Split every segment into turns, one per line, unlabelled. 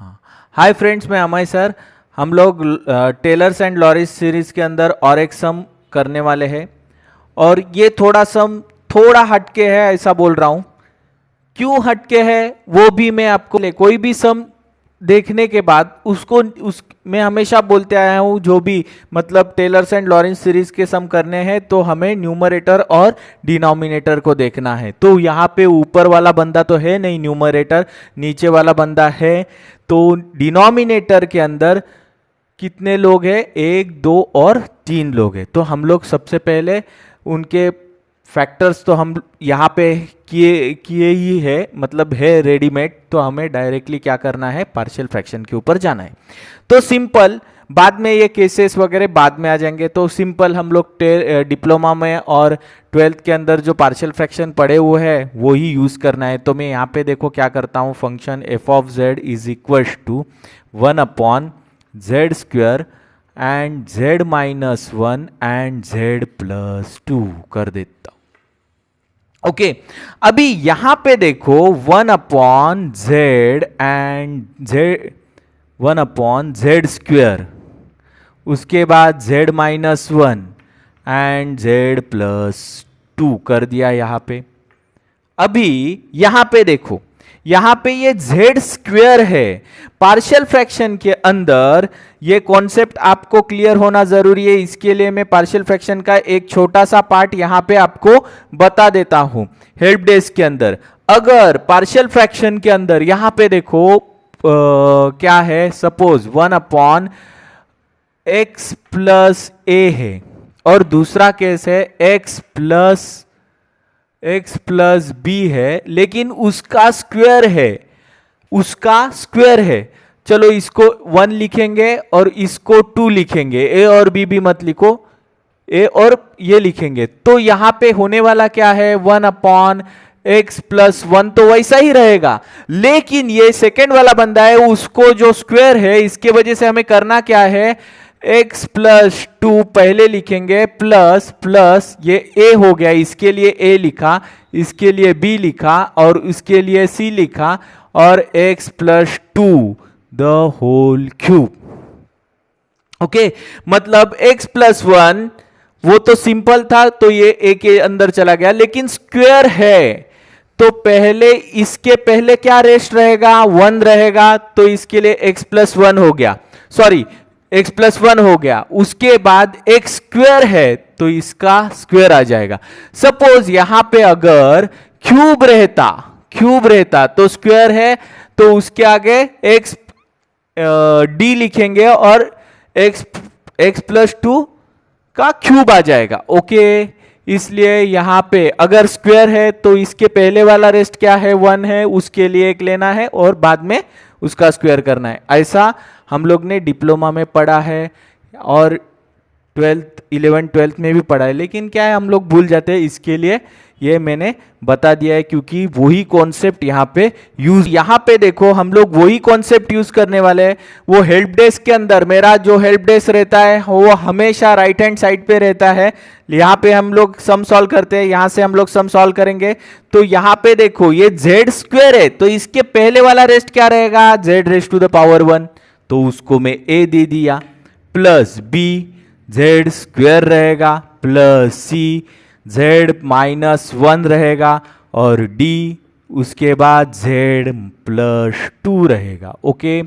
हाँ, hi friends, मैं Amay sir. हम लोग टेलर्स एंड लॉरिस सीरीज के अंदर और एक सम करने वाले हैं और ये थोड़ा सम थोड़ा हटके है, ऐसा बोल रहा हूँ। क्यों हटके है वो भी मैं आपको कोई भी सम देखने के बाद उसको उस मैं हमेशा बोलते आया हूँ, जो भी मतलब टेलर्स एंड लॉरेंस सीरीज के सम करने हैं तो हमें न्यूमरेटर और डिनोमिनेटर को देखना है। तो यहाँ पे ऊपर वाला बंदा तो है नहीं न्यूमरेटर, नीचे वाला बंदा है। तो डिनोमिनेटर के अंदर कितने लोग हैं? 1, 2 और 3 लोग हैं। तो हम लोग सबसे पहले उनके फैक्टर्स तो हम यहाँ पे किए किए ही है, मतलब है रेडीमेड। तो हमें डायरेक्टली क्या करना है, पार्शियल फ्रैक्शन के ऊपर जाना है। तो सिंपल, बाद में ये केसेस वगैरह बाद में आ जाएंगे। तो सिंपल हम लोग डिप्लोमा में और 12th के अंदर जो पार्शियल फ्रैक्शन पढ़े हुए हैं वो ही यूज करना है। तो मैं यहाँ पे देखो क्या करता हूँ, function F of Z is equal to 1/z² and z - 1 and z+2 कर देता हूं। ओके, अभी यहां पे देखो 1/z एंड z 1/z², उसके बाद z - 1 एंड z+2 कर दिया यहां पे। अभी यहां पे देखो, यहां पे ये z² है। पार्शियल फ्रैक्शन के अंदर ये कॉन्सेप्ट आपको क्लियर होना जरूरी है। इसके लिए मैं पार्शियल फ्रैक्शन का एक छोटा सा पार्ट यहां पे आपको बता देता हूं। हेल्प डेस्क के अंदर अगर पार्शियल फ्रैक्शन के अंदर यहां पे देखो क्या है, सपोज 1/x+a है और दूसरा केस है x+b है, लेकिन उसका स्क्वायर है। चलो इसको 1 लिखेंगे और इसको 2 लिखेंगे, ए और बी भी मत लिखो, ए और ये लिखेंगे। तो यहां पे होने वाला क्या है, 1/x+1 तो वैसा ही रहेगा, लेकिन ये सेकेंड वाला बंदा है, उसको जो स्क्वायर है, इसके वजह से हमें करना क्या है, x+2 पहले लिखेंगे, प्लस ये a हो गया, इसके लिए a लिखा, इसके लिए b लिखा और इसके लिए c लिखा, और x+2 the whole cube. Okay, मतलब x+1 वो तो सिंपल था, तो ये a के अंदर चला गया, लेकिन स्क्वायर है तो पहले इसके पहले क्या रेस्ट रहेगा, 1 रहेगा। तो इसके लिए x+1 हो गया, सॉरी x+1 हो गया। उसके बाद x² है तो इसका स्क्वायर आ जाएगा। सपोज यहां पे अगर क्यूब रहता तो स्क्वायर है, तो उसके आगे d लिखेंगे और x+2 का क्यूब आ जाएगा। ओके, इसलिए यहां पे अगर स्क्वायर है तो इसके पहले वाला रेस्ट क्या है, 1 है, उसके लिए 1 लेना है और बाद में उसका स्क्वायर करना है। ऐसा हम लोग ने डिप्लोमा में पढ़ा है और 11th 12th में भी पढ़ा है, लेकिन क्या है हम लोग भूल जाते हैं। इसके लिए ये मैंने बता दिया है, क्योंकि वही कॉन्सेप्ट यहाँ पे देखो हम लोग वही कॉन्सेप्ट यूज करने वाले हैं। वो हेल्प डेस्क के अंदर मेरा जो हेल्प डेस्क रहता है वो हमेशा राइट हैंड साइड पे रहता है। यहाँ पे हम लोग सम सॉल्व करते हैं, यहाँ से हम लोग सम सॉल्व करेंगे। तो यहाँ पे देखो ये z² है, तो इसके पहले वाला रेस्ट क्या रहेगा, z⁻1, तो उसको मैं a दे दिया, प्लस b z² रहेगा, प्लस c z-1 रहेगा, और d उसके बाद z+2 रहेगा। ओके,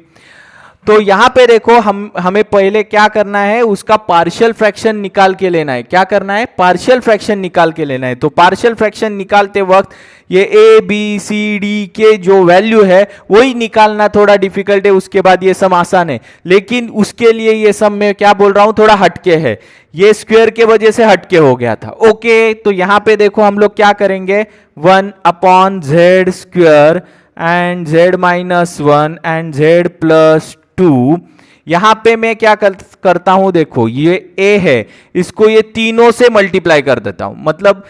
तो यहां पे देखो हमें पहले क्या करना है, उसका पार्शियल फ्रैक्शन निकाल के लेना है। क्या करना है, पार्शियल फ्रैक्शन निकाल के लेना है। तो पार्शियल फ्रैक्शन निकालते वक्त ये a b c d के जो वैल्यू है वही निकालना थोड़ा डिफिकल्ट है, उसके बाद ये सम आसान है। लेकिन उसके लिए ये सम मैं क्या बोल रहा हूं, थोड़ा हटके है, ये स्क्वायर के वजह से हटके हो गया था। ओके, तो यहां पे देखो हम लोग क्या करेंगे, 1/z² and z-1 and z+2। यहां पे मैं क्या करता हूं, देखो ये a है, इसको ये तीनों से मल्टीप्लाई कर देता हूं, मतलब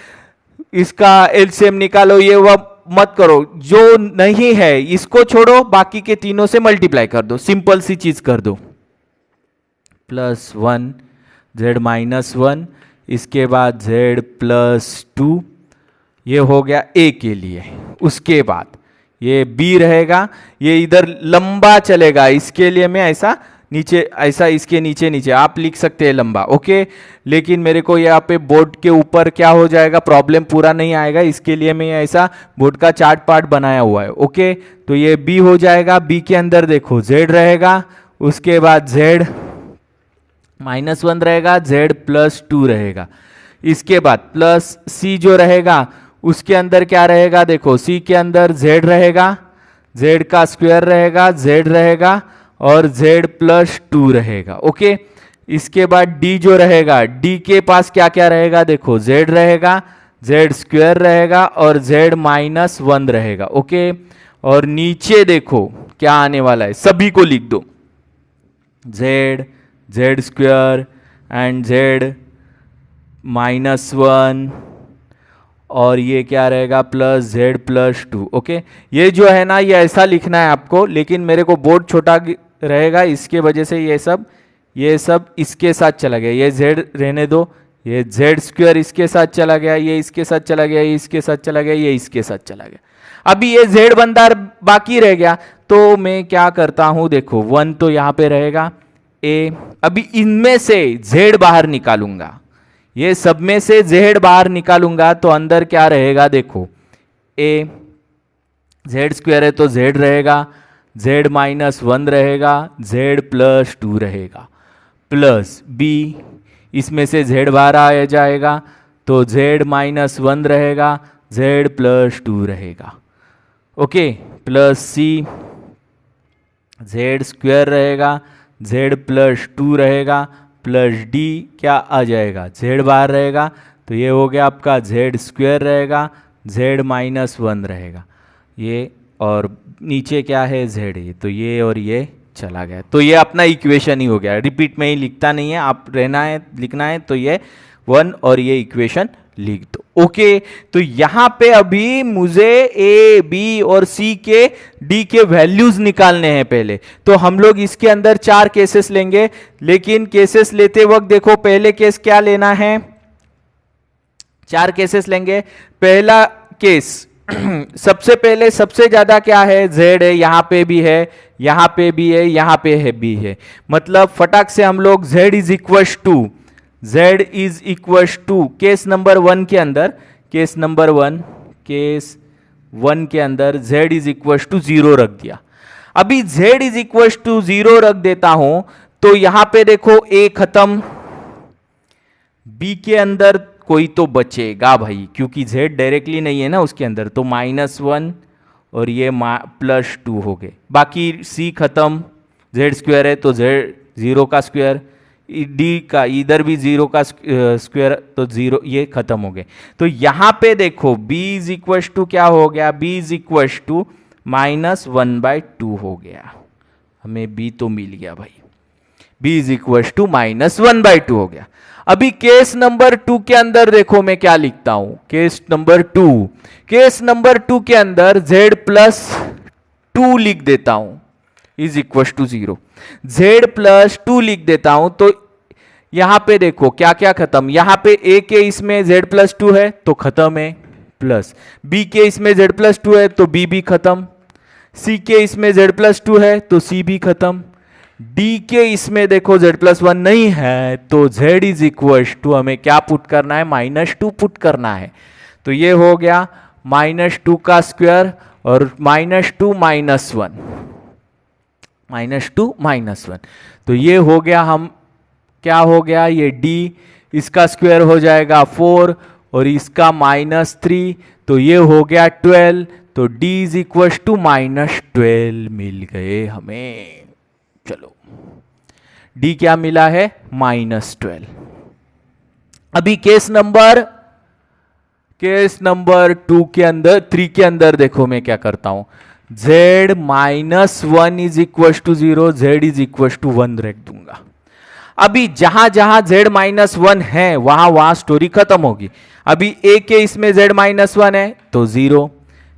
इसका एलसीएम निकालो, ये वह मत करो, जो नहीं है इसको छोड़ो, बाकी के तीनों से मल्टीप्लाई कर दो, सिंपल सी चीज कर दो। +1 z-1, इसके बाद z+2, ये हो गया a के लिए। उसके बाद ये बी रहेगा, ये इधर लंबा चलेगा, इसके लिए मैं ऐसा नीचे, ऐसा इसके नीचे नीचे आप लिख सकते हैं लंबा, ओके। लेकिन मेरे को यहाँ पे बोर्ड के ऊपर क्या हो जाएगा, प्रॉब्लम पूरा नहीं आएगा, इसके लिए मैं ऐसा बोर्ड का चार्ट पार्ट बनाया हुआ है, ओके। तो ये बी हो जाएगा, बी के अंदर देखो जेड रहेगा, उसके बाद जेड -1 रहेगा, जेड +2 रहेगा, इसके बाद प्लस सी जो रहेगा उसके अंदर क्या रहेगा, देखो सी के अंदर जेड रहेगा, जेड का स्क्वायर रहेगा, जेड रहेगा और z+2 रहेगा, ओके। इसके बाद डी जो रहेगा, डी के पास क्या क्या रहेगा, देखो z रहेगा, z² रहेगा और z-1 रहेगा, ओके। और नीचे देखो क्या आने वाला है, सभी को लिख दो, z, z² एंड z-1 और ये क्या रहेगा +z+2, ओके। ये जो है ना, ये ऐसा लिखना है आपको, लेकिन मेरे को बोर्ड छोटा रहेगा, इसके वजह से ये सब इसके साथ चला गया, ये z रहने दो, ये z² इसके साथ चला गया, ये इसके साथ चला गया, ये इसके साथ चला गया, ये इसके साथ चला गया। अभी ये z बंदा बाकी रह गया, तो मैं क्या करता हूं, देखो 1 तो यहां पे रहेगा a, अभी इनमें से z बाहर निकालूंगा, ये सब में से z बाहर निकालूंगा, तो अंदर क्या रहेगा, देखो a, z² है तो z रहेगा, z-1 रहेगा, z+2 रहेगा, प्लस b, इसमें से z बाहर आ जाएगा तो z-1 रहेगा, z+2 रहेगा, ओके, प्लस c, z² रहेगा, z+2 रहेगा, प्लस d क्या आ जाएगा, z बाहर रहेगा, तो ये हो गया आपका z² रहेगा, z-1 रहेगा, ये और नीचे क्या है z, ये तो ये और ये चला गया, तो ये अपना इक्वेशन ही हो गया, रिपीट में ही लिखता नहीं है, आप रहना है लिखना है तो ये 1 और ये इक्वेशन लिख दो, ओके। तो यहां पे अभी मुझे ए, बी और सी के, डी के वैल्यूज निकालने हैं पहले, तो हम लोग इसके अंदर 4 केसेस लेंगे, लेकिन केसेस लेते वक्त देखो पहले केस क्या लेना है, 4 केसेस लेंगे। पहला केस सबसे पहले सबसे ज्यादा क्या है, z है, यहां पे भी है, यहां पे भी है, यहां पे है भी है, मतलब फटाक से हम लोग z is equal to case number 1 के अंदर, केस 1 के अंदर z इज इक्वल टू 0 रख दिया। अभी z इज इक्वल टू 0 रख देता हूं, तो यहां पे देखो a खत्म, b के अंदर कोई तो बचेगा भाई, क्योंकि z डायरेक्टली नहीं है ना उसके अंदर, तो -1 और ये +2 हो गए, बाकी c खत्म, z² है तो z 0 का स्क्वायर, d का इधर भी 0 का स्क्वायर, तो 0, ये खत्म हो गए। तो यहां पे देखो b इज इक्वल टू क्या हो गया, b इज इक्वल टू -1/2 हो गया, हमें b तो मिल गया भाई, b इज इक्वल टू -1/2 हो गया। अभी केस नंबर 2 के अंदर देखो मैं क्या लिखता हूं, केस नंबर 2 के अंदर z+2 लिख देता हूं, इज इक्वल टू 0, z+2 लिख देता हूं, तो यहां पे देखो क्या क्या खत्म, यहां पे a के इसमें z+2 है तो खत्म है, प्लस b के इसमें z+2 है तो b भी खत्म, c के इसमें z+2 है तो c भी खत्म, d के इसमें देखो z+1 नहीं है, तो z इज इक्वल टू हमें क्या पुट करना है, -2 पुट करना है, तो ये हो गया -2 का स्क्वायर और -2 -1, तो ये हो गया, हम क्या हो गया, ये d, इसका स्क्वायर हो जाएगा 4 और इसका -3, तो ये हो गया 12, तो d इज इक्वल टू -12 मिल गए हमें। चलो d क्या मिला है, -12। अभी केस नंबर 2 के अंदर, 3 के अंदर देखो मैं क्या करता हूं, z-1 is equal to 0, z is equal to 1 रख दूंगा। अभी जहां जहां z-1 है वहां स्टोरी खत्म होगी। अभी a के इसमें z-1 है तो 0,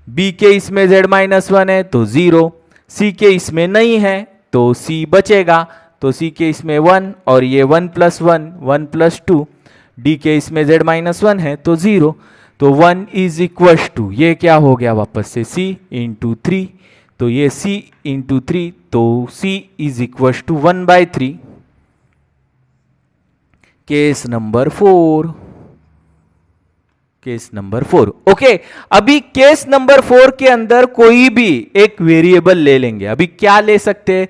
b के इसमें z-1 है तो 0, c के इसमें नहीं है तो c बचेगा, तो c के इसमें 1 और ये 1 + 1 1 + 2, d के इसमें z-1 है तो 0, तो 1 इज इक्वल टू, ये क्या हो गया वापस से c इंटू 3, तो ये c इंटू 3, तो c is equal to 1/3। Case number 4, case number 4। Okay, अभी केस नंबर 4 के अंदर कोई भी एक वेरिएबल ले लेंगे। अभी क्या ले सकते हैं,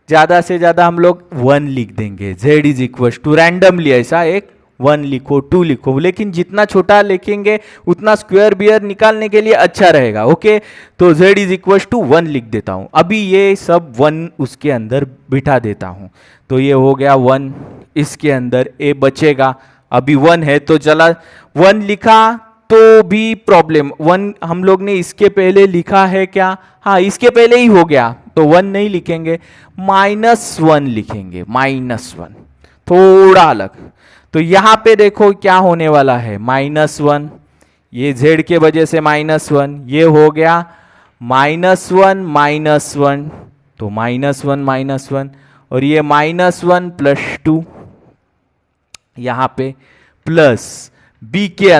ज्यादा से ज्यादा हम लोग 1 लिख देंगे। z is equal to randomly ऐसा एक 1 लिखो, 2 लिखो, लेकिन जितना छोटा लिखेंगे उतना स्क्वायर बियर निकालने के लिए अच्छा रहेगा। ओके, तो z इज इक्वल टू 1 लिख देता हूं। अभी ये सब 1 उसके अंदर बिठा देता हूं, तो ये हो गया 1, इसके अंदर a बचेगा। अभी 1 है तो चला 1 लिखा तो भी प्रॉब्लम, 1 हम लोग ने इसके पहले लिखा है क्या, हाँ इसके पहले ही हो गया, तो 1 नहीं लिखेंगे, -1 लिखेंगे, -1 थोड़ा अलग। तो यहां पे देखो क्या होने वाला है, -1, ये z के वजह से -1, ये हो गया -1 -1, तो -1 -1, और ये -1 + 2 यहां पे प्लस b के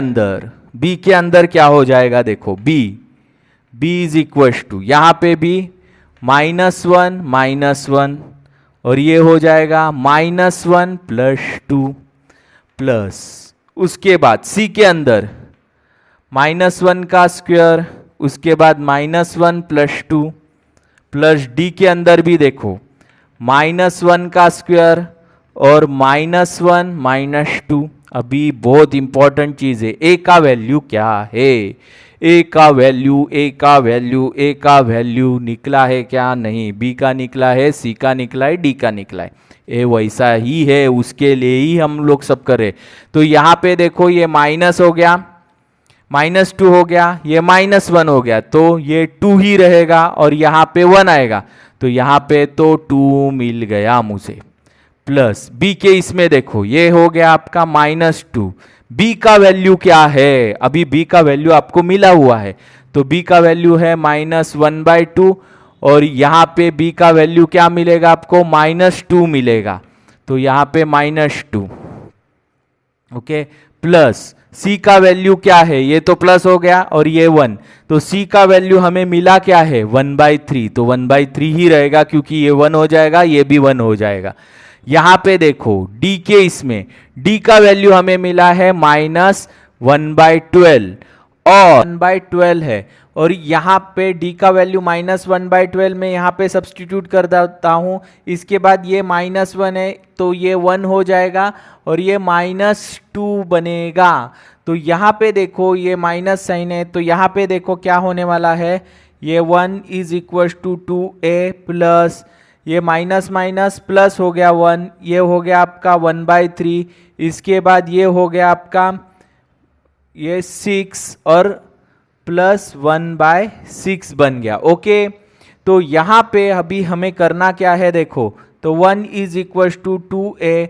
अंदर क्या हो जाएगा, देखो b इज इक्वल टू, यहां पे भी -1 -1, और ये हो जाएगा -1 + 2 प्लस, उसके बाद c के अंदर -1 का स्क्वायर, उसके बाद -1 + 2 प्लस d के अंदर भी देखो -1 का स्क्वायर और -1 - 2। अभी बहुत इंपॉर्टेंट चीज है, a का वैल्यू क्या है, a का वैल्यू निकला है क्या, नहीं, b का निकला है, c का निकला है, d का निकला है, ए वैसा ही है, उसके लिए ही हम लोग सब करें। तो यहां पे देखो ये माइनस हो गया, -2 हो गया, ये -1 हो गया, तो ये 2 ही रहेगा, और यहां पे 1 आएगा, तो यहां पे तो 2 मिल गया मुझे। प्लस b के इसमें देखो ये हो गया आपका -2, b का वैल्यू क्या है, अभी b का वैल्यू आपको मिला हुआ है, तो b का वैल्यू है -1/2, और यहां पे b का वैल्यू क्या मिलेगा आपको, -2 मिलेगा, तो यहां पे -2। ओके, प्लस c का वैल्यू क्या है, ये तो प्लस हो गया, और ये 1, तो c का वैल्यू हमें मिला क्या है, 1/3, तो 1/3 ही रहेगा, क्योंकि ये 1 हो जाएगा, ये भी 1 हो जाएगा। यहां पे देखो d के इसमें d का वैल्यू हमें मिला है -1/12, और 1/12 है, और यहाँ पे d का वैल्यू -1/12 में यहाँ पे सब्सटीट्यूट कर देता हूँ। इसके बाद ये -1 है, तो ये 1 हो जाएगा, और ये -2 बनेगा। तो यहाँ पे देखो ये माइनस साइन है, तो यहाँ पे देखो क्या होने वाला है, ये 1 is equal to 2a plus, ये माइनस माइनस प्लस हो गया 1, ये हो गया आपका 1/3, इसके बाद ये हो गया आपका ये 6 और प्लस 1/6 बन गया। ओके, तो यहाँ पे अभी हमें करना क्या है, देखो, तो 1 इज इक्वल टू 2a,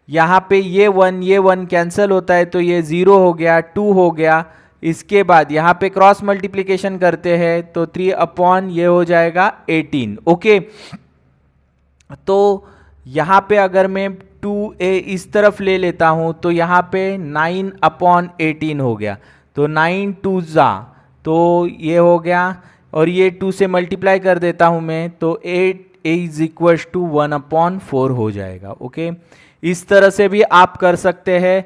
यहाँ पे ये 1 कैंसिल होता है, तो ये 0 हो गया, 2 हो गया। इसके बाद यहाँ पे क्रॉस मल्टीप्लिकेशन करते हैं, तो 3 ये हो जाएगा 18। ओके, तो यहाँ पे अगर मैं 2a इस तरफ ले लेता हूँ, तो यहाँ पे 9/18 हो गया, तो 9 2 जा, तो ये हो गया, और ये 2 से मल्टीप्लाई कर देता हूँ मैं, तो 8 इज इक्वल टू 1/4 हो जाएगा। ओके, इस तरह से भी आप कर सकते हैं,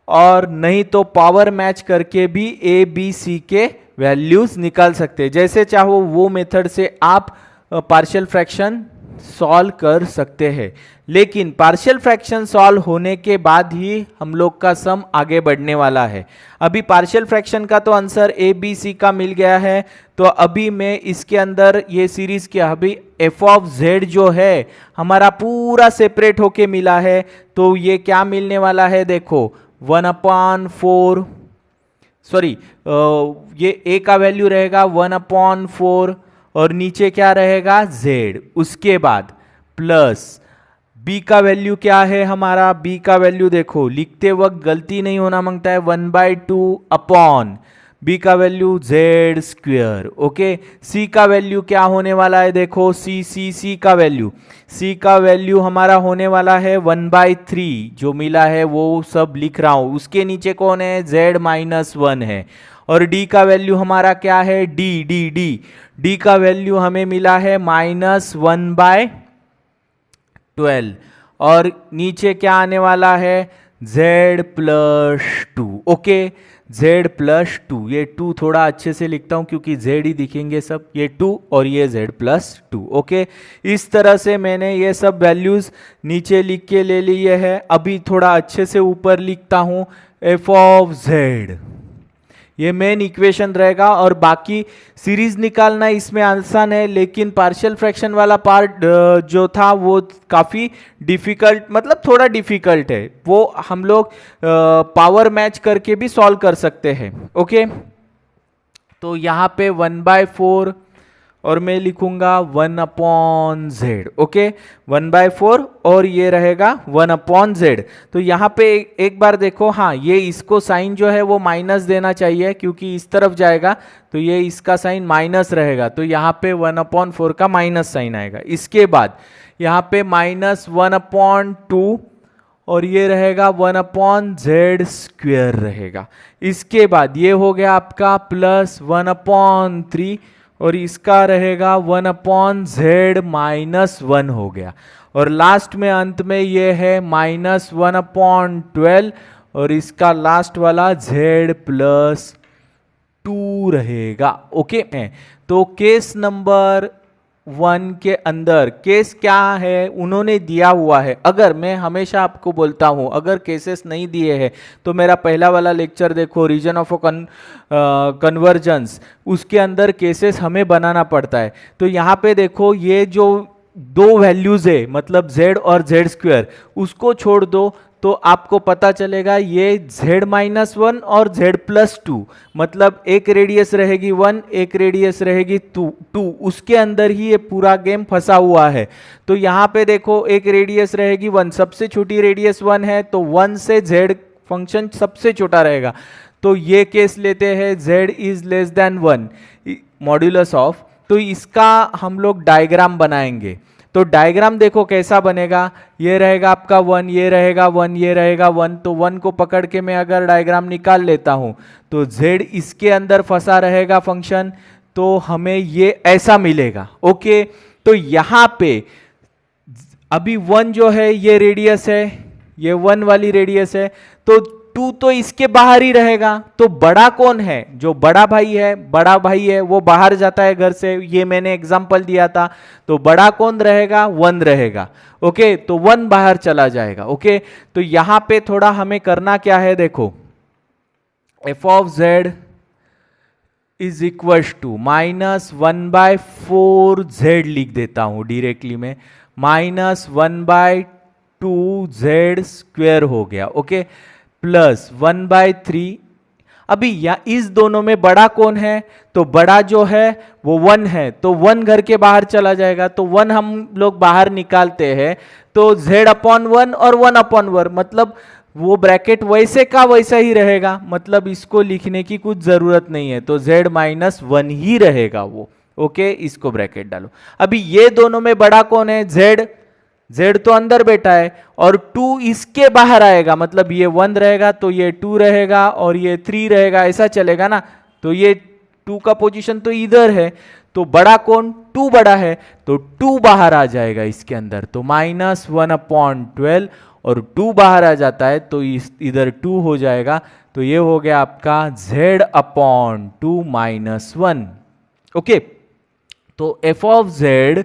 और नहीं तो पावर मैच करके भी a b c के वैल्यूज निकाल सकते हैं। जैसे चाहो वो मेथड से आप पार्शियल फ्रैक्शन सॉल्व कर सकते हैं, लेकिन पार्शियल फ्रैक्शन सॉल्व होने के बाद ही हम लोग का सम आगे बढ़ने वाला है। अभी पार्शियल फ्रैक्शन का तो आंसर ए बी सी का मिल गया है, तो अभी मैं इसके अंदर ये सीरीज क्या, अभी एफ ऑफ जेड जो है हमारा पूरा सेपरेट होके मिला है, तो ये क्या मिलने वाला है, देखो 1/4, सॉरी ये a का वैल्यू रहेगा 1/4, और नीचे क्या रहेगा z, उसके बाद प्लस b का वैल्यू क्या है हमारा, b का वैल्यू देखो लिखते वक्त गलती नहीं होना मांगता है, 1/2 अपॉन बी का वैल्यू जेड स्क्वेयर। ओके, सी का वैल्यू क्या होने वाला है, देखो सी का वैल्यू हमारा होने वाला है 1/3, जो मिला है वो सब लिख रहा हूं। उसके नीचे कौन है, z-1 है। और डी का वैल्यू हमारा क्या है, डी का वैल्यू हमें मिला है -1/12। और नीचे क्या आने वाला है, z+2। ओके, z+2, ये 2 थोड़ा अच्छे से लिखता हूं क्योंकि z ही दिखेंगे सब, ये 2 और ये z+2। ओके, इस तरह से मैंने ये सब वैल्यूज नीचे लिख के ले लिए है। अभी थोड़ा अच्छे से ऊपर लिखता हूं, f(z), ये मेन इक्वेशन रहेगा। और बाकी सीरीज निकालना इसमें आसान है, लेकिन पार्शियल फ्रैक्शन वाला पार्ट जो था वो काफ़ी डिफिकल्ट, मतलब थोड़ा डिफिकल्ट है, वो हम लोग पावर मैच करके भी सॉल्व कर सकते हैं। ओके, तो यहाँ पे 1/4 और मैं लिखूंगा 1/z। ओके, 1/4 और ये रहेगा 1/z। तो यहाँ पे एक बार देखो, हाँ ये इसको साइन जो है वो माइनस देना चाहिए क्योंकि इस तरफ जाएगा तो ये इसका साइन माइनस रहेगा, तो यहाँ पे 1/4 का माइनस साइन आएगा। इसके बाद यहाँ पे -1/2 और ये रहेगा 1/z² रहेगा। इसके बाद ये हो गया आपका +1/3 और इसका रहेगा 1/z-1 हो गया। और लास्ट में अंत में ये है -1/12 और इसका लास्ट वाला z+2 रहेगा। ओके, तो केस नंबर 1 के अंदर केस क्या है उन्होंने दिया हुआ है। अगर मैं हमेशा आपको बोलता हूं, अगर केसेस नहीं दिए हैं तो मेरा पहला वाला लेक्चर देखो, रीजन ऑफ कन्वर्जेंस, उसके अंदर केसेस हमें बनाना पड़ता है। तो यहाँ पे देखो, ये जो दो वैल्यूज है मतलब z और z², उसको छोड़ दो तो आपको पता चलेगा ये z-1 और z+2, मतलब एक रेडियस रहेगी 1, एक रेडियस रहेगी 2, उसके अंदर ही ये पूरा गेम फंसा हुआ है। तो यहाँ पे देखो, एक रेडियस रहेगी 1, सबसे छोटी रेडियस 1 है, तो 1 से z फंक्शन सबसे छोटा रहेगा। तो ये केस लेते हैं z=1 मॉड्यूलस ऑफ, तो इसका हम लोग डायग्राम बनाएंगे। तो डायग्राम देखो कैसा बनेगा, ये रहेगा आपका 1, ये रहेगा 1, ये रहेगा 1, तो 1 को पकड़ के मैं अगर डायग्राम निकाल लेता हूं तो z इसके अंदर फंसा रहेगा फंक्शन, तो हमें ये ऐसा मिलेगा। ओके, तो यहां पे अभी 1 जो है ये रेडियस है, ये 1 वाली रेडियस है, तो 2 तो इसके बाहर ही रहेगा। तो बड़ा कौन है, जो बड़ा भाई है वो बाहर जाता है घर से, ये मैंने एग्जांपल दिया था। तो बड़ा कौन रहेगा, 1 रहेगा। ओके, तो 1 बाहर चला जाएगा। ओके, तो यहां पे थोड़ा हमें करना क्या है, देखो f(z) is equal to -1/4z लिख देता हूं डायरेक्टली में, -1/2z² हो गया। ओके, +1/3। अभी या इस दोनों में बड़ा कौन है, तो बड़ा जो है वो 1 है, तो 1 घर के बाहर चला जाएगा, तो 1 हम लोग बाहर निकालते हैं तो z/1 और 1/1, मतलब वो ब्रैकेट वैसे का वैसा ही रहेगा, मतलब इसको लिखने की कुछ जरूरत नहीं है, तो z-1 ही रहेगा वो। ओके, इसको ब्रैकेट डालो। अभी ये दोनों में बड़ा कौन है, z तो अंदर बैठा है और 2 इसके बाहर आएगा, मतलब ये 1 रहेगा तो ये 2 रहेगा और ये 3 रहेगा, ऐसा चलेगा ना। तो ये 2 का पोजीशन तो इधर है, तो बड़ा कौन, 2 बड़ा है, तो 2 बाहर आ जाएगा इसके अंदर, तो -1/12 और 2 बाहर आ जाता है तो इधर 2 हो जाएगा, तो ये हो गया आपका z/2 -1। ओके, तो f(z)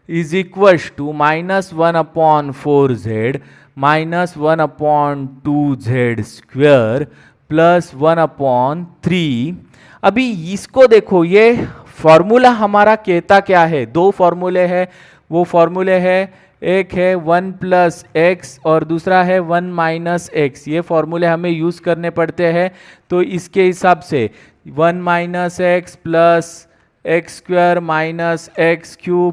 is equal to -1/4z -1/2z² +1/3। अभी इसको देखो, ये फॉर्मूला हमारा कहता क्या है, दो फॉर्मूले हैं, वो फॉर्मूले है, एक है 1 + x और दूसरा है 1 - x। ये फॉर्मूले हमें यूज करने पड़ते हैं, तो इसके हिसाब से 1 - x + x² - x³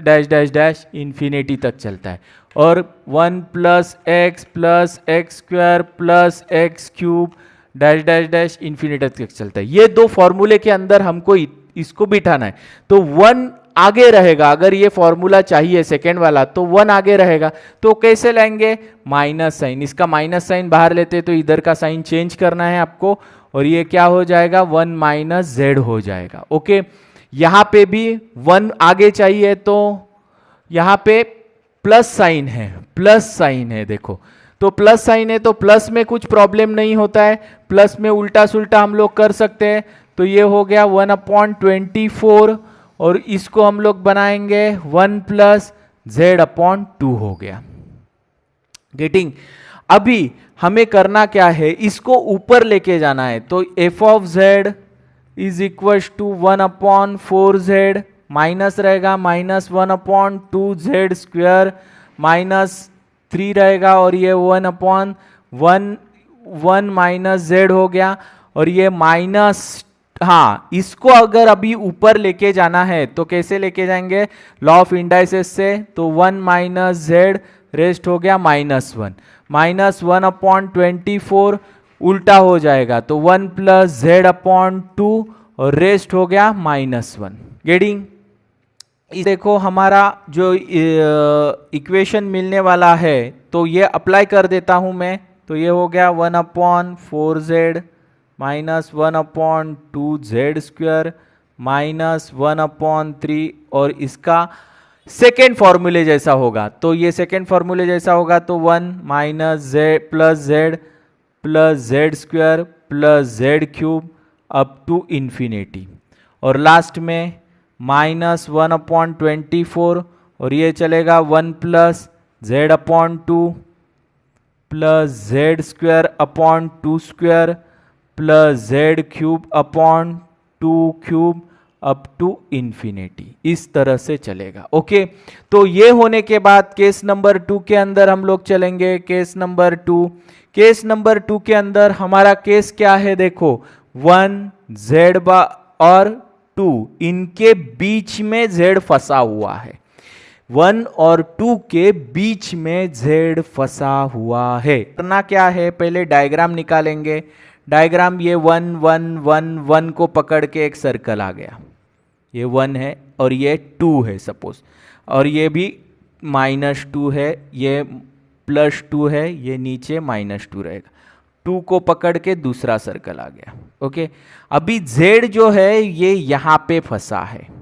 dash dash dash infinity तक चलता है, और 1 + x + x² + x³ dash dash dash infinity तक चलता है। ये दो फॉर्मूले के अंदर हमको इसको बिठाना है, तो 1 आगे रहेगा। अगर ये फॉर्मूला चाहिए सेकेंड वाला तो 1 आगे रहेगा, तो कैसे लाएंगे, माइनस साइन, इसका माइनस साइन बाहर लेते तो इधर का साइन चेंज करना है आपको, और ये क्या हो जाएगा 1 माइनस जेड हो जाएगा। ओके, यहां पे भी 1 आगे चाहिए तो यहां पे प्लस साइन है, प्लस साइन है, देखो तो प्लस साइन है तो प्लस में कुछ प्रॉब्लम नहीं होता है, प्लस में उल्टा सुल्टा हम लोग कर सकते हैं। तो ये हो गया 1/24 और इसको हम लोग बनाएंगे 1 प्लस जेड अपॉन 2 हो गया। गेटिंग? अभी हमें करना क्या है, इसको ऊपर लेके जाना है, तो F of Z is equal to 1/4z, minus रहेगा -1/2z स्क्वायर -3 रहेगा, और ये 1/1 माइनस जेड हो गया, और ये माइनस, हाँ इसको अगर अभी ऊपर लेके जाना है तो कैसे लेके जाएंगे, लॉ ऑफ इंडाइसेस से, तो 1 माइनस जेड रेस्ट हो गया -1, -1/24 उल्टा हो जाएगा तो 1 प्लस जेड अपॉन 2 और रेस्ट हो गया -1। गेटिंग? देखो हमारा जो इक्वेशन मिलने वाला है तो ये अप्लाई कर देता हूं मैं, तो ये हो गया 1/4z -1/2z स्क्वायर -1/3, और इसका सेकेंड फॉर्मूले जैसा होगा, तो ये सेकेंड फॉर्मूले जैसा होगा तो 1 minus Z plus Z square plus Z cube up to infinity, और लास्ट में -1/24, और ये चलेगा 1 plus Z upon 2 plus Z square upon 2 square plus Z cube upon 2 cube up to infinity, इस तरह से चलेगा। ओके, तो ये होने के बाद केस नंबर 2 के अंदर हम लोग चलेंगे। केस नंबर 2 के अंदर हमारा केस क्या है, देखो 1 जेड और 2 इनके बीच में जेड फंसा हुआ है, 1 और 2 के बीच में जेड फंसा हुआ है। करना क्या है, पहले डायग्राम निकालेंगे। डायग्राम ये 1 1 1 1 को पकड़ के एक सर्कल आ गया, ये 1 है और ये 2 है सपोज, और ये भी -2 है, ये +2 है, ये नीचे -2 रहेगा। 2 को पकड़ के दूसरा सर्कल आ गया। ओके, अभी z जो है ये यहां पे फंसा है,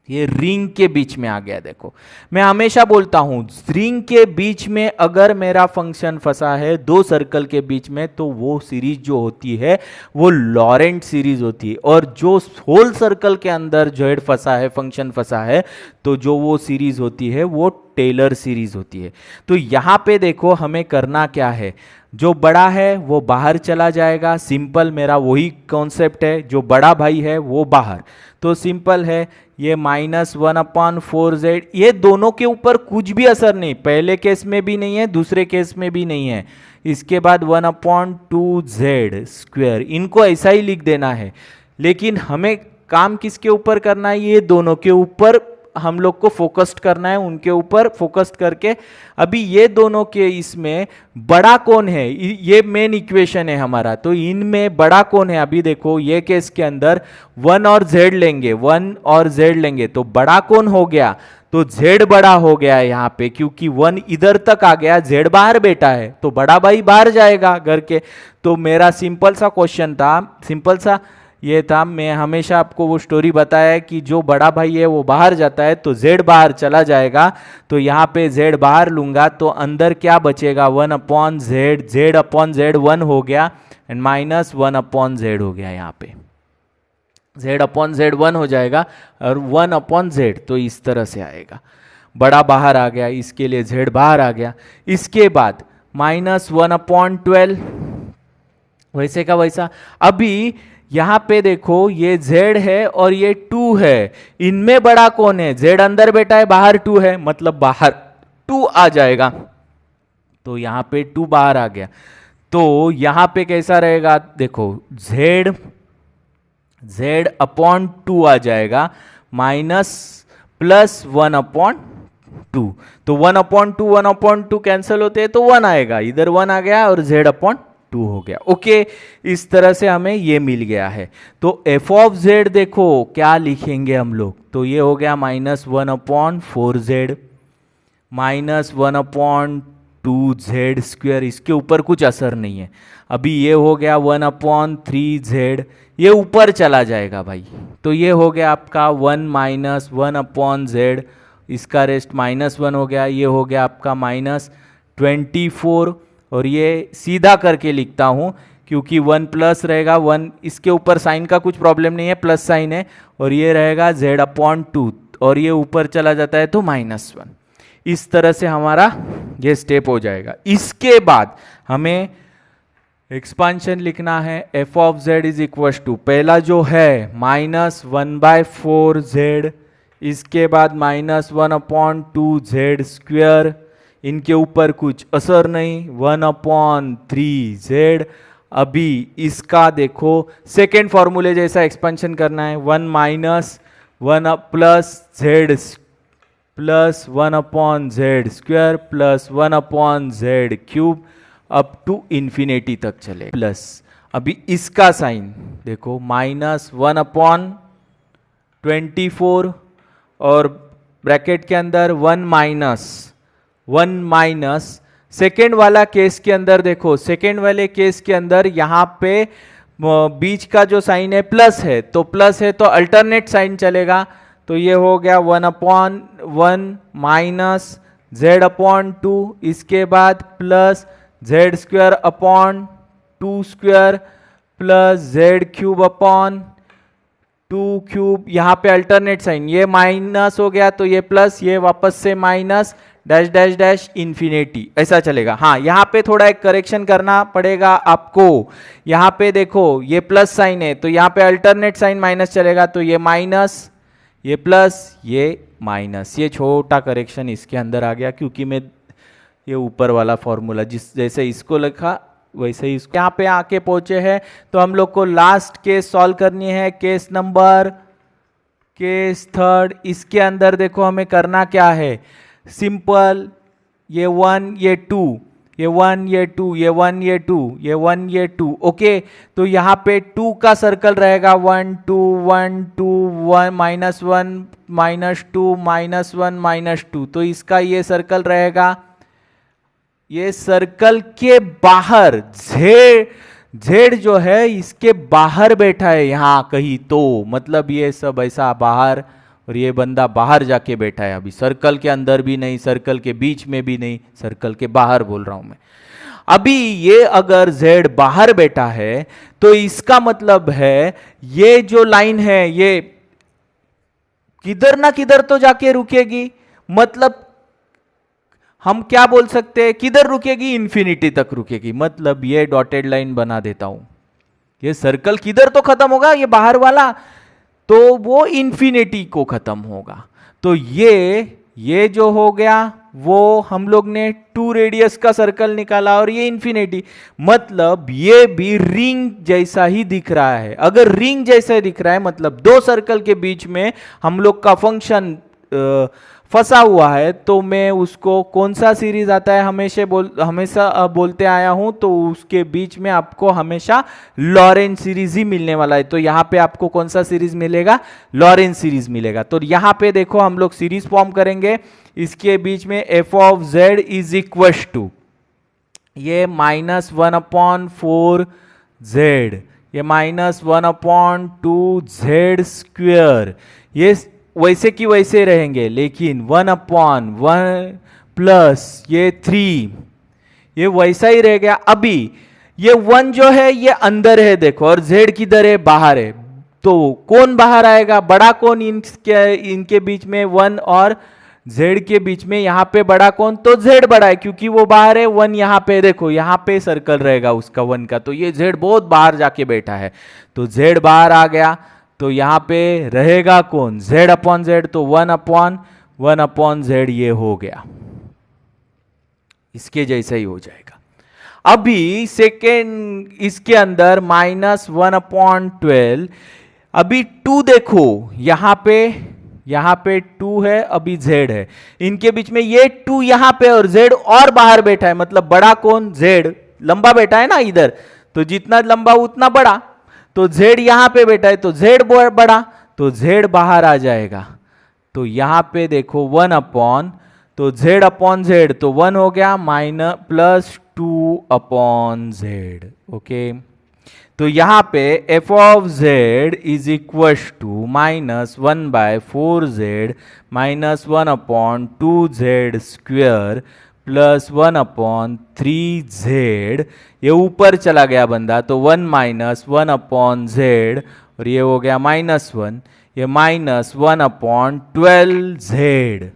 ये रिंग के बीच में आ गया। देखो मैं हमेशा बोलता हूं रिंग के बीच में अगर मेरा फंक्शन फंसा है दो सर्कल के बीच में, तो वो सीरीज जो होती है वो लॉरेंट सीरीज होती है, और जो होल सर्कल के अंदर जेड फंसा है, फंक्शन फंसा है, तो जो वो सीरीज होती है वो टेलर सीरीज होती है। तो यहां पे देखो हमें करना क्या है, जो बड़ा है वो बाहर चला जाएगा, सिंपल मेरा वही कॉन्सेप्ट है, जो बड़ा भाई है वो बाहर, तो सिंपल है ये -1/4z, ये दोनों के ऊपर कुछ भी असर नहीं, पहले केस में भी नहीं है, दूसरे केस में भी नहीं है। इसके बाद 1/2z स्क्वायर, इनको ऐसा ही लिख देना है, लेकिन हमें काम किसके ऊपर करना है, ये दोनों के ऊपर हम लोग को फोकस्ड करना है, उनके ऊपर फोकस्ड करके अभी ये दोनों के इसमें बड़ा कौन है, ये मेन इक्वेशन है हमारा, तो इनमें बड़ा कौन है। अभी देखो ये केस के अंदर 1 और z लेंगे, 1 और z लेंगे तो बड़ा कौन हो गया, तो z बड़ा हो गया यहाँ पे, क्योंकि 1 इधर तक आ गया, z बाहर बैठा है, तो बड़ा भाई बाहर जाएगा घर के। तो मेरा सिंपल सा क्वेश्चन था, सिंपल सा ये था, मैं हमेशा आपको वो स्टोरी बताया है कि जो बड़ा भाई है वो बाहर जाता है तो z बाहर चला जाएगा, तो यहाँ पे z बाहर लूंगा तो अंदर क्या बचेगा, 1/z, z/z 1 हो गया एंड -1/z हो गया, यहाँ पे z/z 1 हो जाएगा और 1/z, तो इस तरह से आएगा, बड़ा बाहर आ गया, इसके लिए z बाहर आ गया। इसके बाद -1/12 वैसे का वैसा। अभी यहां पे देखो ये z है और ये 2 है, इनमें बड़ा कौन है, z अंदर बैठा है, बाहर 2 है, मतलब बाहर 2 आ जाएगा, तो यहां पे 2 बाहर आ गया, तो यहां पे कैसा रहेगा, देखो z/2 आ जाएगा -+1/2, तो 1/2 1/2 कैंसिल होते हैं तो 1 आएगा, इधर 1 आ गया और z/2 टू हो गया। ओके, इस तरह से हमें ये मिल गया है। तो एफ ऑफ जेड देखो क्या लिखेंगे हम लोग, तो ये हो गया -1/4z -1/2z²। इसके ऊपर कुछ असर नहीं है। अभी ये हो गया 1/3z, ये ऊपर चला जाएगा भाई, तो ये हो गया आपका 1 - 1/z, इसका रेस्ट -1 हो गया, ये हो गया आपका -24। और ये सीधा करके लिखता हूँ क्योंकि 1 प्लस रहेगा, 1 इसके ऊपर साइन का कुछ प्रॉब्लम नहीं है, प्लस साइन है, और ये रहेगा z/2 और ये ऊपर चला जाता है तो -1। इस तरह से हमारा ये स्टेप हो जाएगा। इसके बाद हमें एक्सपांशन लिखना है। F of Z is equal to पहला जो है -1/4z, इसके बाद -1/2z², इनके ऊपर कुछ असर नहीं, 1/3z। अभी इसका देखो सेकेंड फॉर्मूले जैसा एक्सपेंशन करना है, 1 - 1 plus z plus 1/z² plus 1/z³ up to infinity तक चले प्लस। अभी इसका साइन देखो -1/24 और ब्रैकेट के अंदर 1 सेकेंड वाला केस के अंदर देखो, सेकेंड वाले केस के अंदर यहाँ पे बीच का जो साइन है प्लस है, तो प्लस है तो अल्टरनेट साइन चलेगा, तो ये हो गया 1/1 - z/2, इसके बाद प्लस z²/2² प्लस z³/2³। यहाँ पे अल्टरनेट साइन, ये माइनस हो गया तो ये प्लस, ये वापस से minus, dash dash dash infinity, ऐसा चलेगा। हाँ, यहाँ पे थोड़ा एक करेक्शन करना पड़ेगा आपको। यहाँ पे देखो ये प्लस साइन है तो यहाँ पे अल्टरनेट साइन माइनस चलेगा, तो ये माइनस, ये प्लस, ये माइनस। ये छोटा करेक्शन इसके अंदर आ गया क्योंकि मैं ये ऊपर वाला फॉर्मूला जिस जैसे इसको लिखा वैसे ही इसको यहाँ पे आके पहुंचे हैं। तो हम लोग को लास्ट केस सॉल्व करनी है, केस थर्ड। इसके अंदर देखो हमें करना क्या है, सिंपल, ये 1 ये 2, ये 1 ये 2, ये 1 ये 2, ये 1 ये 2। ओके, तो यहाँ पे 2 का सर्कल रहेगा, 1 2 1 2 1 -1 -2 -1 -2। तो इसका ये सर्कल रहेगा, ये सर्कल के बाहर जेड जो है इसके बाहर बैठा है यहाँ कहीं, तो मतलब ये सब ऐसा बाहर, और ये बंदा बाहर जाके बैठा है। अभी सर्कल के अंदर भी नहीं, सर्कल के बीच में भी नहीं, सर्कल के बाहर बोल रहा हूं मैं। अभी ये अगर z बाहर बैठा है तो इसका मतलब है ये जो लाइन है ये किधर ना किधर तो जाके रुकेगी। मतलब हम क्या बोल सकते हैं, किधर रुकेगी, इन्फिनिटी तक रुकेगी। मतलब ये डॉटेड लाइन बना देता हूं, ये सर्कल किधर तो खत्म होगा, ये बाहर वाला, तो वो इन्फिनिटी को खत्म होगा। तो ये जो हो गया वो हम लोग ने 2 रेडियस का सर्कल निकाला और ये इन्फिनिटी, मतलब ये भी रिंग जैसा ही दिख रहा है। अगर रिंग जैसा दिख रहा है मतलब 2 सर्कल के बीच में हम लोग का फंक्शन फंसा हुआ है, तो मैं उसको कौन सा सीरीज आता है हमेशा बोलते आया हूं, तो उसके बीच में आपको हमेशा लॉरेंट सीरीज ही मिलने वाला है। तो यहाँ पे आपको कौन सा सीरीज मिलेगा, लॉरेंट सीरीज मिलेगा। तो यहाँ पे देखो हम लोग सीरीज फॉर्म करेंगे, इसके बीच में F of Z is equal to ये -1/4z, ये -1/2z², ये वैसे की वैसे रहेंगे, लेकिन 1/1 प्लस ये 3 ये वैसा ही रह गया। अभी ये 1 जो है ये अंदर है देखो, और z किधर है, बाहर है। तो कौन बाहर आएगा, बड़ा कौन इनके बीच में, 1 और z के बीच में, यहाँ पे बड़ा कौन, तो z बड़ा है क्योंकि वो बाहर है। 1 यहाँ पे देखो, यहाँ पे सर्कल रहेगा उसका 1 का, तो ये z बहुत बाहर जाके बैठा है, तो z बाहर आ गया। तो यहाँ पे रहेगा कौन, z/z, तो 1/1/z ये हो गया, इसके जैसा ही हो जाएगा। अभी सेकेंड इसके अंदर -1/12, अभी 2 देखो यहाँ पे 2 है, अभी z है, इनके बीच में ये 2 यहाँ पे और z और बाहर बैठा है, मतलब बड़ा कौन, z, लंबा बैठा है ना इधर, तो जितना लंबा उतना बड़ा, तो z यहां पे बैठा है तो z बड़ा, तो z बाहर आ जाएगा। तो यहां पे देखो 1 अपॉन, तो z अपॉन z तो 1 हो गया, minus plus 2 upon z। Okay, तो यहां पे f of z is equal to minus 1/4z minus 1 upon 2z square plus 1 upon 3z, ये ऊपर चला गया बंदा, तो 1 माइनस 1 अपॉन z, और ये हो गया -1, ये माइनस 1 अपॉन 12z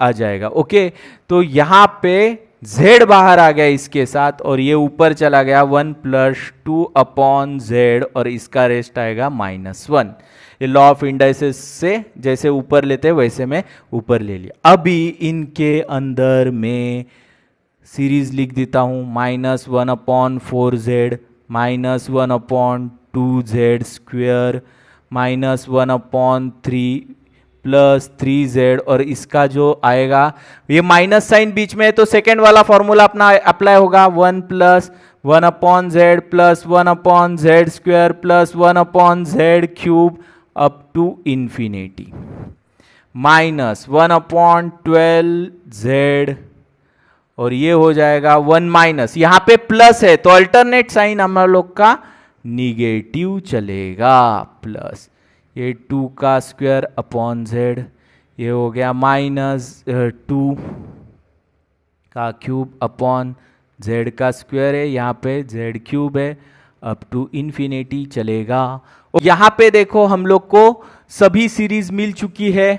आ जाएगा। ओके, तो यहां पे z बाहर आ गया इसके साथ, और ये ऊपर चला गया 1 प्लस 2 अपॉन z, और इसका रेस्ट आएगा -1। ये लॉ ऑफ इंडाइसेस से जैसे ऊपर लेते हैं वैसे मैं ऊपर ले लिया। अभी इनके अंदर में सीरीज लिख देता हूं, -1 upon 4z minus 1 upon 2z square minus 1 upon 3 plus 3z, और इसका जो आएगा, ये माइनस साइन बीच में है तो सेकेंड वाला फॉर्मूला अपना अप्लाई होगा, 1 plus 1 upon z plus 1 upon z square plus 1 upon z cube up to infinity, minus 1 upon 12z, और ये हो जाएगा 1 माइनस, यहां पे प्लस है तो अल्टरनेट साइन हम लोग का निगेटिव चलेगा, प्लस ये 2 का स्क्वायर अपॉन z, ये हो गया -2 का क्यूब अपॉन z का स्क्वायर है, यहाँ पे z क्यूब है, अप टू इंफिनिटी चलेगा। और यहाँ पे देखो हम लोग को सभी सीरीज मिल चुकी है,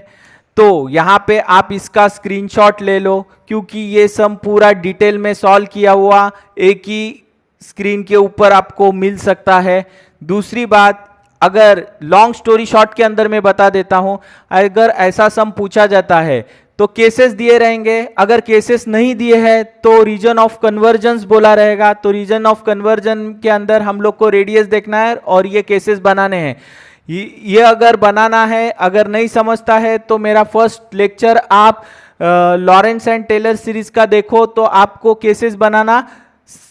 तो यहाँ पे आप इसका स्क्रीनशॉट ले लो, क्योंकि ये सम पूरा डिटेल में सॉल्व किया हुआ एक ही स्क्रीन के ऊपर आपको मिल सकता है। दूसरी बात, अगर लॉन्ग स्टोरी शॉर्ट के अंदर मैं बता देता हूं, अगर ऐसा सम पूछा जाता है तो केसेस दिए रहेंगे, अगर केसेस नहीं दिए हैं तो रीजन ऑफ कन्वर्जेंस बोला रहेगा, तो रीजन ऑफ कन्वर्जन के अंदर हम लोग को रेडियस देखना है और ये केसेस बनाने हैं। ये अगर बनाना है, अगर नहीं समझता है तो मेरा फर्स्ट लेक्चर आप लॉरेंस एंड टेलर सीरीज का देखो, तो आपको केसेस बनाना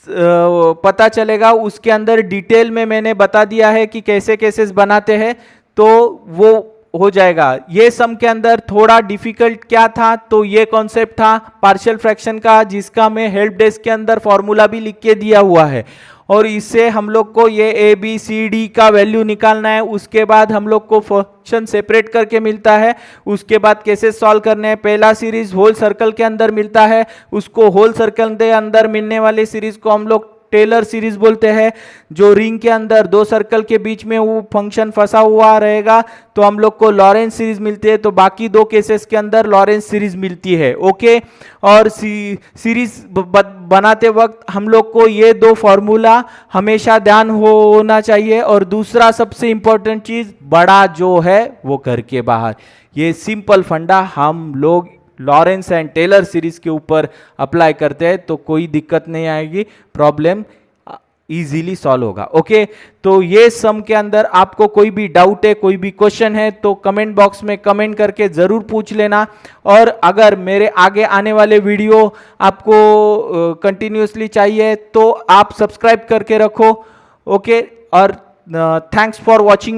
पता चलेगा। उसके अंदर डिटेल में मैंने बता दिया है कि कैसे केसेस बनाते हैं, तो वो हो जाएगा। ये सम के अंदर थोड़ा डिफिकल्ट क्या था, तो ये कॉन्सेप्ट था पार्शियल फ्रैक्शन का, जिसका मैं हेल्प डेस्क के अंदर फॉर्मूला भी लिख के दिया हुआ है, और इससे हम लोग को ये ABCD का वैल्यू निकालना है। उसके बाद हम लोग को फंक्शन सेपरेट करके मिलता है, उसके बाद केसेस सॉल्व करने हैं। पहला सीरीज होल सर्कल के अंदर मिलता है, उसको होल सर्कल के अंदर मिलने वाली सीरीज को हम लोग टेलर सीरीज बोलते हैं। जो रिंग के अंदर दो सर्कल के बीच में वो फंक्शन फंसा हुआ रहेगा तो हम लोग को लॉरेंस सीरीज मिलती है, तो बाकी दो केसेस के अंदर लॉरेंस सीरीज मिलती है। ओके, और सीरीज बनाते वक्त हम लोग को ये दो फॉर्मूला हमेशा ध्यान होना चाहिए, और दूसरा सबसे इंपॉर्टेंट चीज, बड़ा जो है वो घर के बाहर। ये सिंपल फंडा हम लोग लॉरेंस एंड टेलर सीरीज के ऊपर अप्लाई करते हैं तो कोई दिक्कत नहीं आएगी, प्रॉब्लम इजीली सॉल्व होगा। ओके, तो ये सम के अंदर आपको कोई भी डाउट है, कोई भी क्वेश्चन है तो कमेंट बॉक्स में कमेंट करके जरूर पूछ लेना। और अगर मेरे आगे आने वाले वीडियो आपको कंटिन्यूसली चाहिए तो आप सब्सक्राइब करके रखो। ओके, और थैंक्स फॉर वॉचिंग।